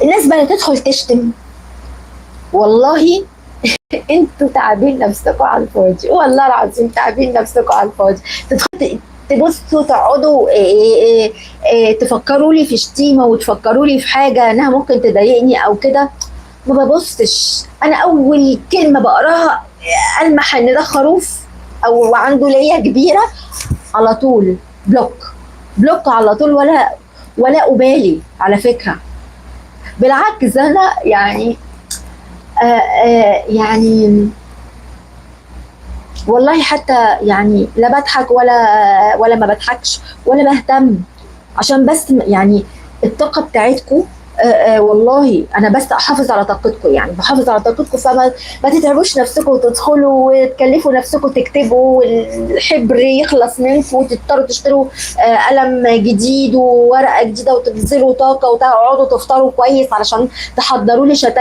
الناس بقى تدخل تشتم. والله انتوا تعبين نفسكم على الفاضي، والله العظيم تعبين نفسكم على الفاضي. تدخلوا تبصوا تقعدوا تفكروا لي في شتيمه وتفكروا لي في حاجه انها ممكن تضايقني او كده. ما ببصش، انا اول كلمه بقراها المح ان ده خروف او عنده ليا كبيره، على طول بلوك. بلوك على طول، ولا ابالي على فكره. بالعكس انا يعني يعني والله حتى يعني لا بضحك ولا ما بضحكش ولا بهتم، عشان بس يعني الطاقه بتاعتكم. والله انا بس احافظ على طاقتكم، يعني بحافظ على طاقتكم، فما ما تتعبوش نفسكم وتدخلوا وتكلفوا نفسكم تكتبوا والحبر يخلص منكم وتضطروا تشتروا قلم جديد وورقه جديده وتبذلوا طاقه وتقعدوا تفطروا كويس علشان تحضروا لي شتايم